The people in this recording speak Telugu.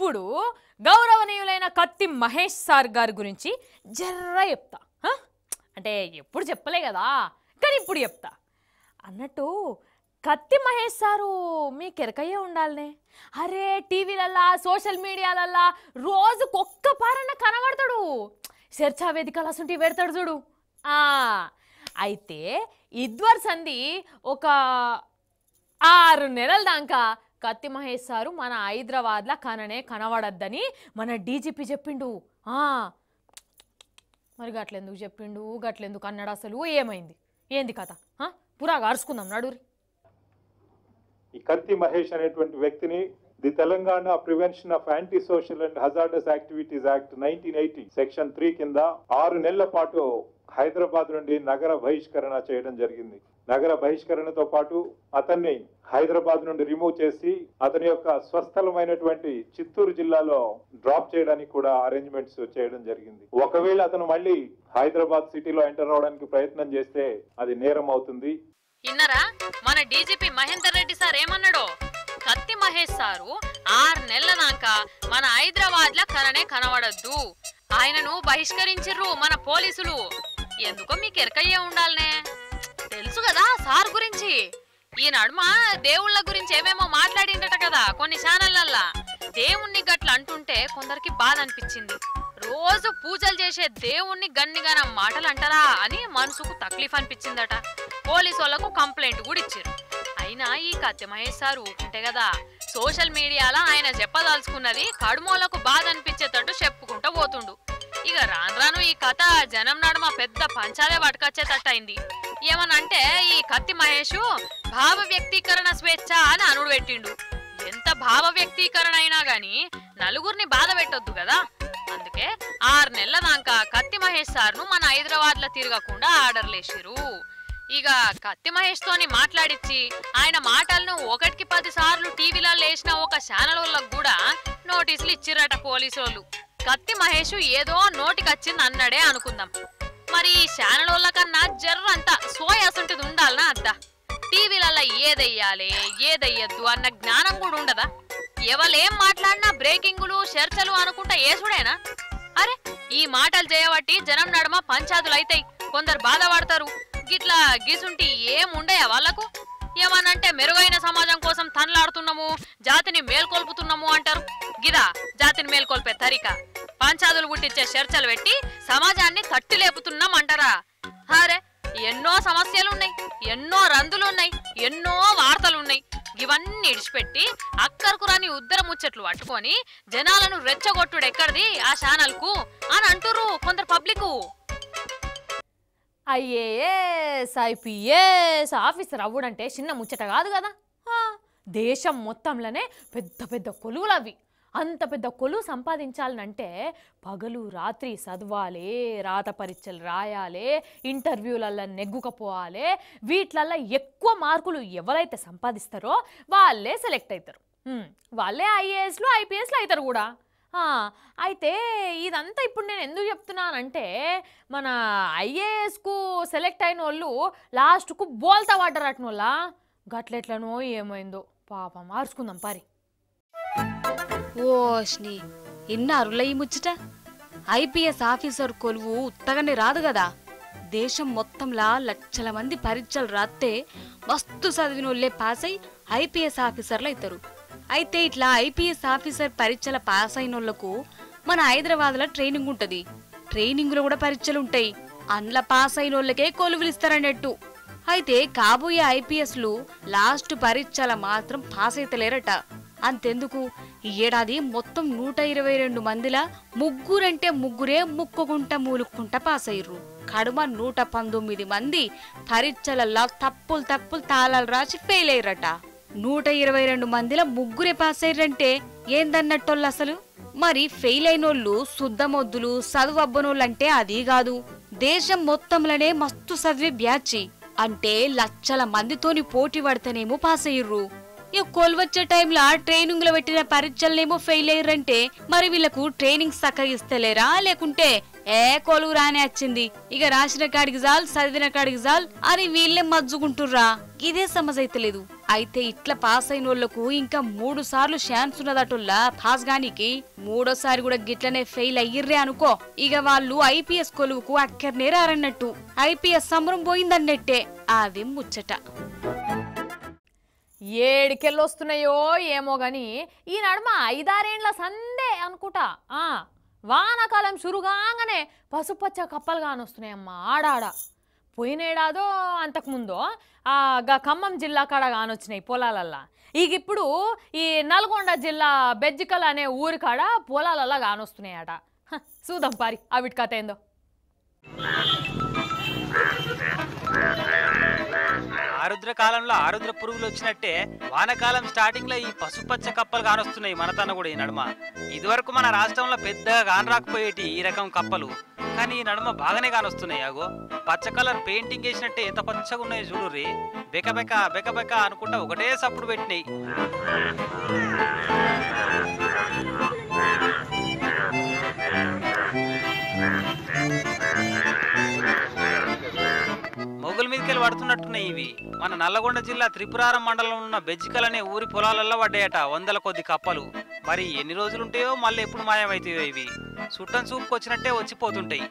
ఇప్పుడు గౌరవనీయులైన కత్తి మహేష్ సార్ గారి గురించి జర్ర చెప్తా. అంటే ఎప్పుడు చెప్పలే కదా, కానీ ఇప్పుడు చెప్తా అన్నట్టు. కత్తి మహేష్ సారు మీకు ఎరకయ్యే ఉండాలనే. అరే టీవీలల్లా సోషల్ మీడియాలల్లా రోజుకొక్క పారన్న కనబడతాడు. చర్చా వేదికలు అసంటి పెడతాడు చూడు. అయితే ఇద్వర్ సంది ఒక 6 నెలల దాకా కత్తి మహేష్ సారు మన హైదరాబాద్లో కనబడద్దని మన డీజీపీ చెప్పిండు. మరి గట్లెందుకు చెప్పిండు, గట్లెందుకు అన్నాడు, అసలు ఏమైంది, ఏంది కథ పురాగా అరుచుకుందాం నడురి. ఈ కత్తి మహేష్ అనేటువంటి వ్యక్తిని the Telangana prevention of anti social and hazardous activities act 1980 section 3 కింద 6 నెలల పాటు హైదరాబాద్ నుండి నగర బహిష్కరణ చేయడం జరిగింది. నగర బహిష్కరణతో పాటు అతన్ని హైదరాబాద్ నుండి రిమూవ్ చేసి అతని యొక్క స్వస్థలమైనటువంటి చిత్తూరు జిల్లాలో డ్రాప్ చేయడానికి కూడా అరేంజ్మెంట్స్ చేయడం జరిగింది. ఒకవేళ అతను మళ్ళీ హైదరాబాద్ సిటీలో ఎంటర్ అవడానికి ప్రయత్నం చేస్తే అది నేరం అవుతుంది. ఇన్నరా మన డీజీపీ మహేందర్ రెడ్డి సార్ ఏమన్నాడో, కత్తి మహేష్ సారు 6 నెలల దాకా మన హైదరాబాద్ లా కనబడద్దు, ఆయనను బహిష్కరించిర్రు మన పోలీసులు. ఎందుకో మీకు ఎరకయ్యే ఉండాలనే. తెలుసు కదా సార్ గురించి. ఈ నడుమ దేవుళ్ళ గురించి ఏమేమో మాట్లాడిండట కదా కొన్ని ఛానళ్ళల్లా. దేవుణ్ణి గట్ల అంటుంటే కొందరికి బాధ అనిపించింది. రోజు పూజలు చేసే దేవుణ్ణి గన్నిగాన మాటలు అంటారా అని మనసుకు తక్లీఫ్ అనిపించిందట. పోలీసు వాళ్ళకు కంప్లైంట్ కూడా ఇచ్చారు. అయినా ఈ కత్తి మహేష్ సార్ ఊకుంటే కదా, సోషల్ మీడియాలో ఆయన చెప్పదలుచుకున్నది కడుమోలకు బాధ అనిపించేటట్టు చెప్పుకుంటూ పోతుండు. ఇక రాను ఈ కథ జనం నడుమ పెద్ద పంచాలే పట్టుకొచ్చేటట్టయింది. ఏమనంటే ఈ కత్తి మహేష్ భావ వ్యక్తీకరణ స్వేచ్ఛ అని అనుడు పెట్టిండు. ఎంత భావ వ్యక్తీకరణ అయినా గాని నలుగురిని బాధ పెట్టొద్దు కదా. అందుకే 6 నెలల దాకా కత్తి మహేష్ సార్ను మన హైదరాబాద్ లో తిరగకుండా ఆర్డర్లేసిరు. ఇక కత్తి మహేష్ తోని మాట్లాడిచ్చి ఆయన మాటలను 1కి 10 సార్లు టీవీలో లేచిన ఒక ఛానల్ వాళ్ళకు కూడా నోటీసులు ఇచ్చిరట పోలీసు వాళ్ళు. కత్తి మహేష్ ఏదో నోటికొచ్చింది అన్నాడే అనుకుందాం. మరి ఈ ఛానల్ వాళ్ళకన్నా జర్రంతా సోయాసుంటిది ఉండాలనా అద్దా? టీవీలలో ఏదెయ్యాలి ఏదెయ్యద్దు అన్న జ్ఞానం కూడా ఉండదా? ఎవరేం మాట్లాడినా బ్రేకింగులు చర్చలు అనుకుంటా ఏసుడేనా? అరే ఈ మాటలు చేయబట్టి జనం నడుమ పంచాదులు అయితాయి, కొందరు బాధపడతారు. గిట్లా గీసుంటి ఏముండయా వాళ్లకు? ఏమనంటే మెరుగైన సమాజం కోసం తనలాడుతున్నాము, జాతిని మేల్కొల్పుతున్నాము అంటారు. గిదా జాతిని మేల్కొల్పే తరిక? పంచాదులు పుట్టించే చర్చలు పెట్టి సమాజాన్ని తట్టి లేపుతున్నాం అంటారా? అరే ఎన్నో సమస్యలున్నాయి, ఎన్నో రందులున్నాయి, ఎన్నో వార్తలున్నాయి. ఇవన్నీ ఇడిచిపెట్టి అక్కరకు రాని ఉద్దర ముచ్చట్లు పట్టుకొని జనాలను రెచ్చగొట్టుడు ఎక్కడిది ఆ ఛానల్కు అని అంటుర్రు కొందరు పబ్లిక్. ఐఏఎస్ ఐపీఎస్ ఆఫీసర్ అవ్వడంటే చిన్న ముచ్చట కాదు కదా. దేశం మొత్తంలోనే పెద్ద పెద్ద కొలువులు అవి. అంత పెద్ద కొలువు సంపాదించాలనంటే పగలు రాత్రి చదవాలి, రాత పరీక్షలు రాయాలి, ఇంటర్వ్యూలలో నెగ్గుకపోవాలి. వీటిలల్లో ఎక్కువ మార్కులు ఎవరైతే సంపాదిస్తారో వాళ్ళే సెలెక్ట్ అవుతారు. వాళ్ళే ఐఏఎస్లు ఐపీఎస్లు అవుతారు కూడా. అయితే ఇదంతా ఇప్పుడు నేను ఎందుకు చెప్తున్నానంటే మన ఐఏఎస్కు సెలెక్ట్ అయిన వాళ్ళు లాస్ట్కు బోల్తా పడ్డారు అట్నోళ్ళ. గట్లెట్లనో ఏమైందో పాపం మార్చుకుందాం పారి. ఓష్ని ఇన్నారుల ఈ ముచ్చట. ఐపీఎస్ ఆఫీసర్ కొలువు ఉత్తగానే రాదు కదా. దేశం మొత్తంలా లక్షల మంది పరీక్షలు రాస్తే మస్తు చదివినోళ్ళే పాస్ అయి ఐపీఎస్ ఆఫీసర్లు అవుతారు. అయితే ఇట్లా ఐపీఎస్ ఆఫీసర్ పరీక్షల పాస్ అయిన వాళ్లకు మన హైదరాబాద్లో ట్రైనింగ్ ఉంటుంది. ట్రైనింగ్లో కూడా పరీక్షలు ఉంటాయి. అందులో పాస్ అయిన వాళ్ళకే కొలువులు ఇస్తారన్నట్టు. అయితే కాబోయే ఐపీఎస్లు లాస్ట్ పరీక్షల మాత్రం పాస్ అయితలేరట. అంతెందుకు ఈ ఏడాది మొత్తం 122 మందిలా ముగ్గురంటే ముగ్గురే ముక్కుకుంటా మూలుక్కుంటా పాస్ అయ్యారు. కడుమ 119 మంది పరీక్షలల్లా తప్పులు తాళాలు రాసి ఫెయిల్ అయ్యారట. 122 మందిలో ముగ్గురే పాస్ అయ్యారంటే ఏందన్నట్టోళ్ళు అసలు. మరి ఫెయిల్ అయినోళ్ళు శుద్ధమొద్దులు చదువు అబ్బనోళ్ళంటే అది కాదు. దేశం మొత్తంలోనే మస్తు చదివే బ్యాచి అంటే లక్షల మందితోని పోటీ పడితేనేమో పాస్ అయ్యారు. ఇక కొలువచ్చే టైంలో ట్రైనింగ్ లో పెట్టిన పరీక్షలనేమో ఫెయిల్ అయ్యారంటే మరి వీళ్ళకు ట్రైనింగ్ సక్కగిస్తలేరా, లేకుంటే కొలువు రానే వచ్చింది ఇక రాసిన కాడికి జాల్ చదివిన కాడికి జాల్ అని వీళ్ళే మజ్జుకుంటుర్రా? ఇదే సమస్య అయితే లేదు. అయితే ఇట్లా పాస్ అయిన వాళ్ళకు ఇంకా 3 సార్లు ఛాన్స్ ఉన్నదటుల్లా పాస్ గానికి. 3ఓసారి కూడా గిట్లనే ఫెయిల్ అయ్యిర్రే అనుకో, ఇక వాళ్ళు ఐపీఎస్ కొలువుకు అక్కర్నే రారన్నట్టు. ఐపీఎస్ సంబరం పోయిందన్నట్టే. అది ముచ్చట. ఏడికెళ్ళొస్తున్నాయో ఏమో గాని ఈ నడుమ 5-6 ఏండ్ల సందే అనుకుంటా వానాకాలం చురుగానే పసుపచ్చ కప్పలు కానొస్తున్నాయమ్మా ఆడాడ. పోయినేడాదో అంతకుముందో ఖమ్మం జిల్లా కాడ కానొచ్చినాయి పొలాలల్లా. ఇక ఇప్పుడు ఈ నల్గొండ జిల్లా బెజ్జికల్ అనే ఊరి కాడ పొలాలల్లా కానొస్తున్నాయట. చూద్దాం పారి అవిటి కథ ఏందో. ఆరుద్ర కాలంలో ఆరుద్ర పురుగులు వచ్చినట్టే వానకాలం స్టార్టింగ్ లో ఈ పసుపచ్చ కప్పలు కానొస్తున్నాయి మనతన కూడా ఈ నడుమ. ఇదివరకు మన రాష్ట్రంలో పెద్దగా కానరాకపోయేటి ఈ రకం కప్పలు, కానీ ఈ నడుమ బాగానే కానొస్తున్నాయి. అగో పచ్చ కలర్ పెయింటింగ్ వేసినట్టే ఎంత పచ్చగా ఉన్నాయి చూడుర్రి. బెకబెక బెకబెక అనుకుంటా ఒకటే సప్పుడు పెట్టినాయి. మొగుల మీదకెళ్ళి పడుతున్నట్టున్నాయి ఇవి. మన నల్లగొండ జిల్లా త్రిపురారం మండలంలో ఉన్న బెజ్జికల్ అనే ఊరి పొలాలల్లో పడ్డాయట 100 కొద్ది కప్పలు. మరి ఎన్ని రోజులుంటాయో మళ్ళీ ఎప్పుడు మాయమవుతాయో ఇవి. చుట్టం చూపుకు వచ్చినట్టే వచ్చిపోతుంటాయి.